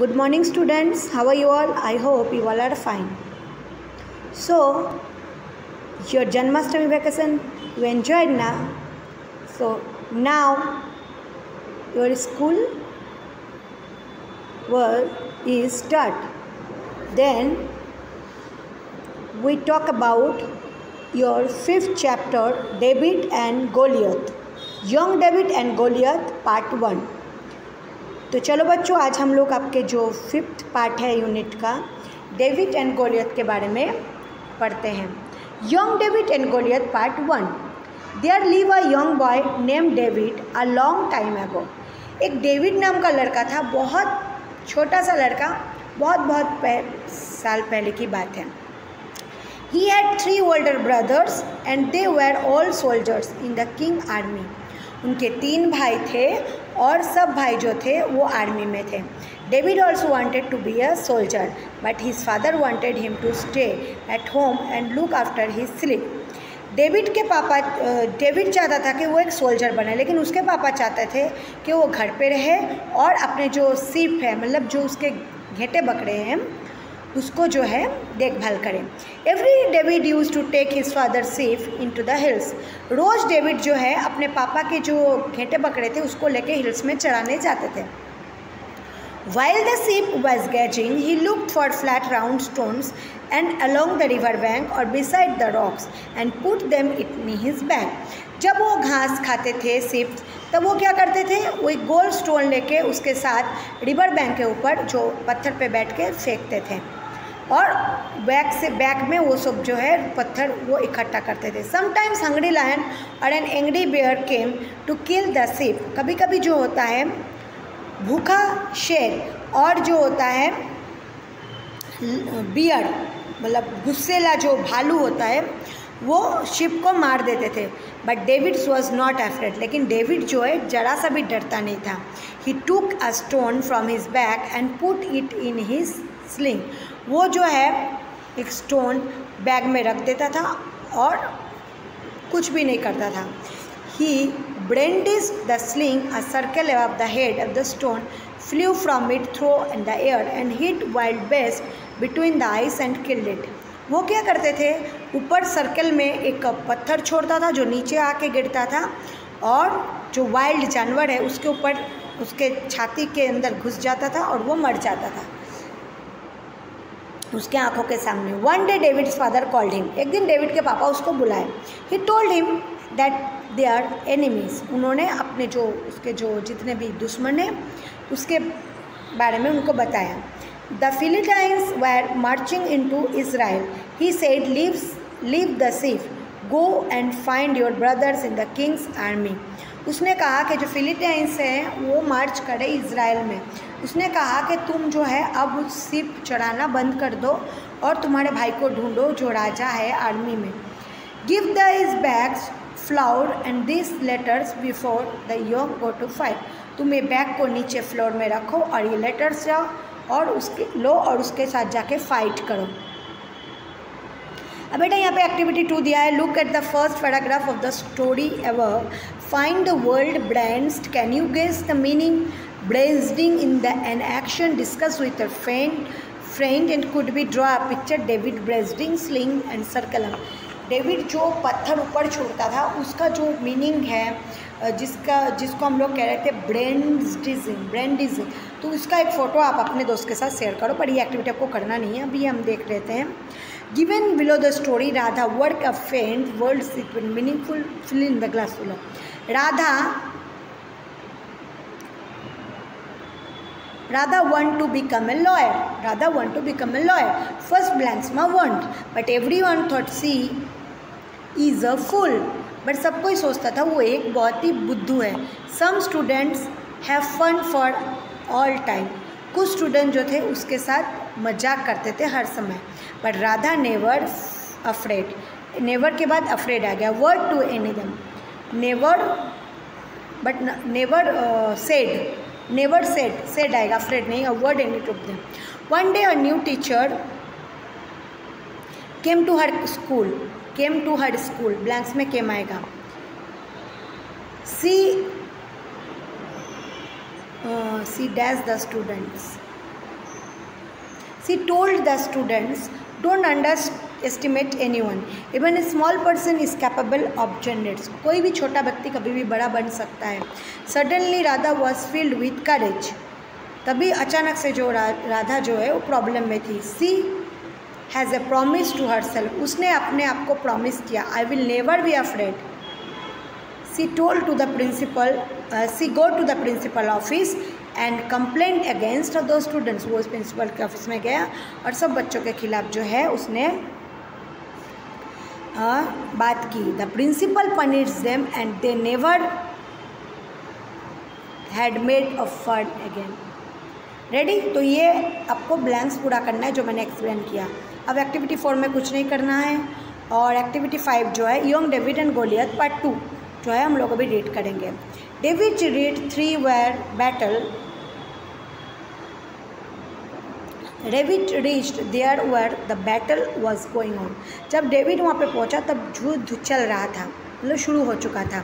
Good morning, students. How are you all? I hope you all are fine. So, your Janmashtami vacation you enjoyed now. So now your school work is start. Then we talk about your 5th chapter, David and Goliath. Young David and Goliath part 1. तो चलो बच्चों, आज हम लोग आपके जो 5th part है unit का डेविड एंड गोलियत के बारे में पढ़ते हैं. Young David and Goliath part 1. There live a young boy name David a long time ago. एक डेविड नाम का लड़का था, बहुत छोटा सा लड़का, बहुत साल पहले की बात है. He had 3 older brothers and they were all soldiers in the king army. उनके 3 भाई थे और सब भाई जो थे वो आर्मी में थे. David also wanted to be a soldier but his father wanted him to stay at home and look after his sleep. David चाहता था कि वो एक सोल्जर बने, लेकिन उसके पापा चाहते थे कि वो घर पे रहे और अपने जो सीप है, मतलब जो उसके घेटे बकरे हैं, उसको जो है देखभाल करें. Every David use to take his father sheep into the hills. रोज़ डेविड जो है अपने पापा के जो घेटे बकरे थे उसको लेके हिल्स में चराने जाते थे. While the sheep was grazing, he looked for flat round stones and along the river bank or beside the rocks and put them in his bag. जब वो घास खाते थे सीप, तब वो क्या करते थे, वो एक गोल स्टोन लेके उसके साथ रिवर बैंक के ऊपर जो पत्थर पे बैठ के फेंकते थे और बैग में वो सब जो है पत्थर वो इकट्ठा करते थे. Sometimes hungry lion or an angry bear came to kill the sheep. कभी कभी जो होता है भूखा शेर और जो होता है बियर, मतलब गुस्सेला जो भालू होता है, वो शिप को मार देते थे. But David was not afraid. लेकिन डेविड जो है जरा सा भी डरता नहीं था. ही टूक a stone from his bag and put it in his sling. वो जो है एक स्टोन बैग में रख देता था और कुछ भी नहीं करता था. He brandished the sling, a circle above the head of the stone, flew from it through in the air and hit wild beast between the eyes and killed it. वो क्या करते थे, ऊपर सर्कल में एक पत्थर छोड़ता था जो नीचे आके गिरता था और जो वाइल्ड जानवर है उसके ऊपर उसके छाती के अंदर घुस जाता था और वो मर जाता था उसके आंखों के सामने. One day David's father called him. एक दिन डेविड के पापा उसको बुलाए. He told him that they are enemies. उन्होंने अपने जो उसके जो जितने भी दुश्मन हैं उसके बारे में उनको बताया. The Philistines were marching into Israel. He said leave the sheep, go and find your brothers in the king's army. उसने कहा कि जो फिलिस्टाइंस हैं वो मार्च करे इज़राइल में. उसने कहा कि तुम जो है अब उस सीप चढ़ाना बंद कर दो और तुम्हारे भाई को ढूंढो जो राजा है आर्मी में. Give the his bags flour and this letters before the young go to fight. तुम ये बैग को नीचे फ्लोर में रखो और ये लेटर्स जाओ और उसके लो और उसके साथ जाके फाइट करो. अब बेटा यहाँ पे एक्टिविटी 2 दिया है. Look at the first paragraph of the story ever. Find the word brandished. Can you guess the meaning? Brandishing in the an action discuss with a friend and could be draw a picture. David brandishing sling and circle. David जो पत्थर ऊपर छोड़ता था उसका जो meaning है जिसको हम लोग कह रहे थे ब्रेंडिजिंग, तो उसका एक फ़ोटो आप अपने दोस्त के साथ शेयर करो. पर ये एक्टिविटी आपको करना नहीं है, अभी हम देख लेते हैं. Given below the story Radha work a faint words it meaningful fill in the glass full. Radha want to become a lawyer. First blanks ma want, but everyone thought she is a fool. But सब कोई सोचता था वो एक बहुत ही बुद्धू है. Some students have fun for all time. कुछ स्टूडेंट जो थे उसके साथ मजाक करते थे हर समय. But Radha never afraid. Never के बाद afraid आ गया. Word to any them. Never, but never said. Never said आएगा, afraid नहीं. A word any to them. One day a new teacher came to her school. Blanks में came आएगा. She dash the students. She told the students, don't underestimate anyone. Even a small person is capable of greatness. कोई भी छोटा व्यक्ति कभी भी बड़ा बन सकता है. Suddenly Radha was filled with courage. तभी अचानक से जो राधा जो है वो प्रॉब्लम में थी. She has a promise to herself. उसने अपने आप को प्रॉमिस किया, I will never be afraid. She told to the principal, she go to the principal office and complained against those students. वो प्रिंसिपल के ऑफिस में गया और सब बच्चों के खिलाफ जो है उसने बात की. The principal punished them and they never had made a fun again. Ready? तो ये आपको ब्लैंक्स पूरा करना है जो मैंने एक्सप्लेन किया. अब एक्टिविटी 4 में कुछ नहीं करना है और एक्टिविटी 5 जो है young David and Goliath part 2 जो है हम लोग अभी रीड करेंगे. David read 3 where battle. David reached there where the battle was going on. जब डेविड वहाँ पे पहुँचा तब युद्ध चल रहा था, मतलब शुरू हो चुका था.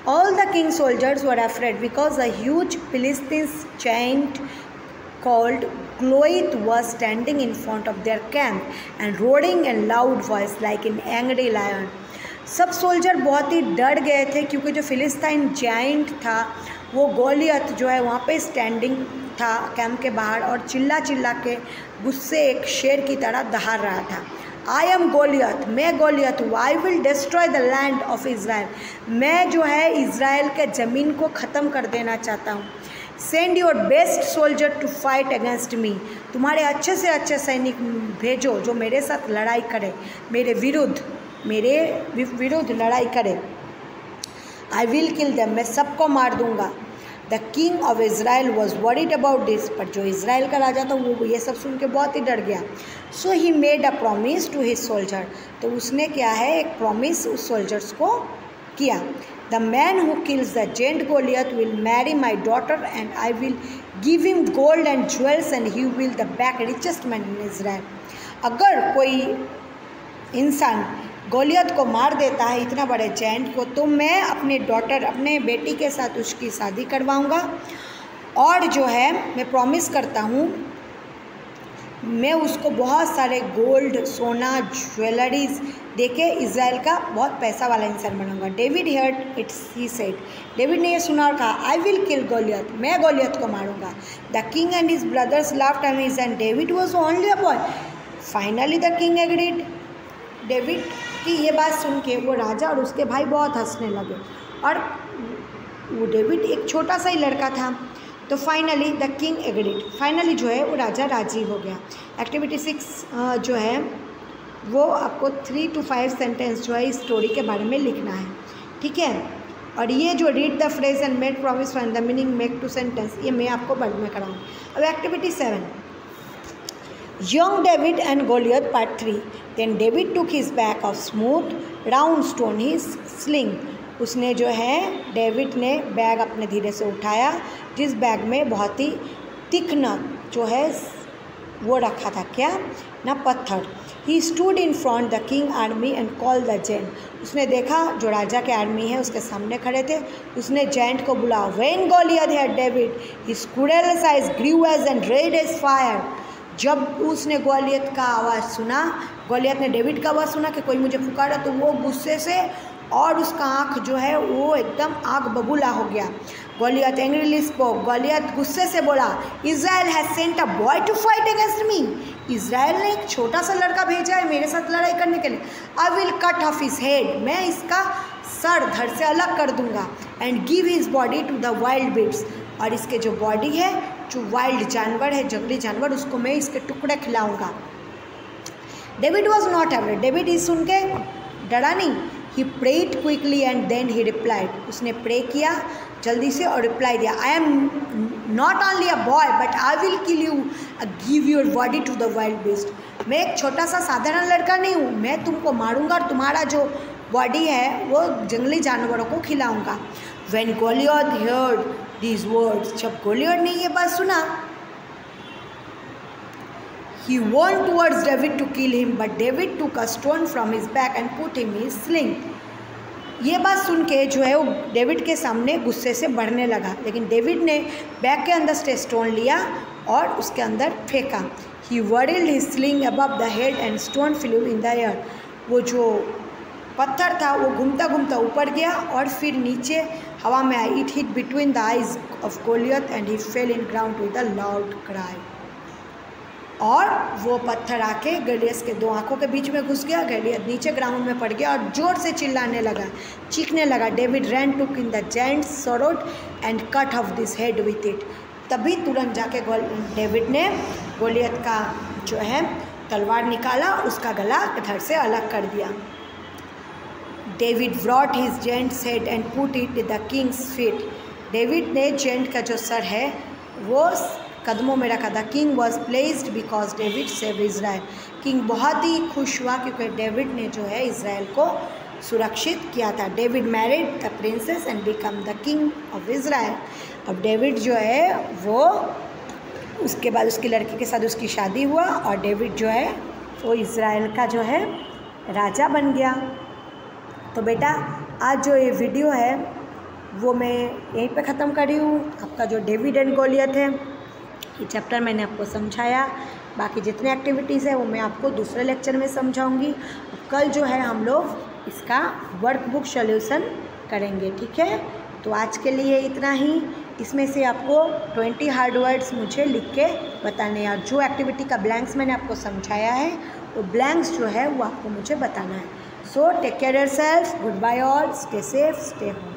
All the king soldiers were afraid because a huge Philistines giant called Goliath was standing in front of their camp and roaring in loud voice like an angry lion. सब सोल्जर बहुत ही डर गए थे क्योंकि जो फिलिस्तीन जायंट था वो गोलियत जो है वहाँ पे स्टैंडिंग था कैंप के बाहर और चिल्ला चिल्ला के गुस्से एक शेर की तरह दहाड़ रहा था. आई एम गोलियत, मैं गोलियत हूँ. I will destroy the land of Israel, मैं जो है इज़राइल के ज़मीन को ख़त्म कर देना चाहता हूँ. Send your best soldier to fight against me, तुम्हारे अच्छे से अच्छे सैनिक भेजो जो मेरे साथ लड़ाई करे, मेरे विरुद्ध लड़ाई करे. आई विल किल देम, मैं सबको मार दूंगा. The king of Israel was worried about this, पर जो इज़राइल का राजा था वो ये सब सुन के बहुत ही डर गया. So he made a promise to his soldier, तो उसने क्या है एक प्रॉमिस उस सोल्जर्स को किया. The man who kills the giant Goliath will marry my daughter and I will give him gold and jewels and he will the back richest man in Israel. अगर कोई इंसान गोलियत को मार देता है, इतना बड़े जेंट को, तो मैं अपने डॉटर अपने बेटी के साथ उसकी शादी करवाऊंगा और जो है मैं प्रॉमिस करता हूँ मैं उसको बहुत सारे गोल्ड सोना ज्वेलरीज देके इज़राइल का बहुत पैसा वाला इंसान बनाऊंगा. David heard it, he said, David ने ये सुना और कहा आई विल किल गोलियत, मैं गोलियत को मारूंगा. The king and his brothers laughed at him and David was only a boy. Finally the king agreed. David की ये बात सुन के वो राजा और उसके भाई बहुत हंसने लगे और वो डेविड एक छोटा सा ही लड़का था. तो finally the king agreed, finally जो है वो राजा राजी हो गया. एक्टिविटी 6 जो है वो आपको 3 to 5 सेंटेंस जो है इस स्टोरी के बारे में लिखना है, ठीक है. और ये जो read the phrase and make promise find the meaning make 2 sentence ये मैं आपको बाद में कराऊँ. अब activity 7 young David and Goliath part 3. Then David took his bag of smooth round stone his sling. उसने जो है डेविड ने बैग अपने धीरे से उठाया जिस बैग में बहुत ही तीक्ष्ण जो है वो रखा था, क्या ना, पत्थर. He stood in front the king army and call the giant. उसने देखा जो राजा के आर्मी है उसके सामने खड़े थे, उसने जेंट को बुलाया. When Goliath heard David his cruel eyes grew as and red as fire. जब उसने गोलियत का आवाज़ सुना, गोलियत ने डेविड का आवाज़ सुना कि कोई मुझे पुकारा, तो वो गुस्से से और उसका आँख जो है वो एकदम आग बबूला हो गया. गोलियत एंग्रीली स्पोक, गोलियत गुस्से से बोला Israel has sent a boy to fight against me. Israel ने एक छोटा सा लड़का भेजा है मेरे साथ लड़ाई करने के लिए. I will cut off his head, मैं इसका सर धड़ से अलग कर दूंगा. And give his body to the wild beasts, और इसके जो बॉडी है जो वाइल्ड जानवर है जंगली जानवर उसको मैं इसके टुकड़े खिलाऊंगा. David was not afraid, David इस सुन के डरा नहीं. He prayed quickly and then he replied, उसने प्रे किया जल्दी से और रिप्लाई दिया. I am not only a boy but I will kill you give your body to the wild beast. मैं एक छोटा सा साधारण लड़का नहीं हूँ, मैं तुमको मारूंगा और तुम्हारा जो बॉडी है वो जंगली जानवरों को खिलाऊंगा. When Goliath heard these words, जब गोलियत ने ये बात सुना, he went towards David to kill him, but David took a stone from his back and put him in his sling. ये बात सुन के जो है वो डेविड के सामने गुस्से से बढ़ने लगा, लेकिन डेविड ने बैग के अंदर से स्टोन लिया और उसके अंदर फेंका। ही whirled his sling above the head and stone flew in the air। वो जो पत्थर था वो घूमता घूमता ऊपर गया और फिर नीचे हवा में आई। It hit between the eyes of Goliath and he fell in ground with a loud cry. और वो पत्थर आके गलियस के 2 आंखों के बीच में घुस गया। गलियत नीचे ग्राउंड में पड़ गया और जोर से चिल्लाने लगा, चीखने लगा। David ran to in the giant's sword and cut off this head with it. तभी तुरंत जाके डेविड ने गोलियत का जो है तलवार निकाला, उसका गला धड़ से अलग कर दिया। David brought his gents head and put it the Kings feet. David ने जेंट का जो सर है वो कदमों में रखा। The king was placed because David save Israel. King बहुत ही खुश हुआ क्योंकि डेविड ने जो है इज़राइल को सुरक्षित किया था। David married the princess and become the king of Israel. अब डेविड जो है वो उसके बाद उसकी लड़की के साथ उसकी शादी हुआ और डेविड जो है वो इज़राइल का जो है राजा बन गया। तो बेटा आज जो ये वीडियो है वो मैं यहीं पे ख़त्म कर रही हूँ। आपका जो डेविड एंड गोलियत है ये चैप्टर मैंने आपको समझाया। बाकी जितने एक्टिविटीज़ है वो मैं आपको दूसरे लेक्चर में समझाऊंगी। कल जो है हम लोग इसका वर्कबुक सॉल्यूशन करेंगे, ठीक है। तो आज के लिए इतना ही। इसमें से आपको 20 हार्ड वर्ड्स मुझे लिख के बताने हैं और जो एक्टिविटी का ब्लैंक्स मैंने आपको समझाया है वो ब्लैंक्स जो है वो आपको मुझे बताना है। So take care yourself, good bye all, stay safe, stay home.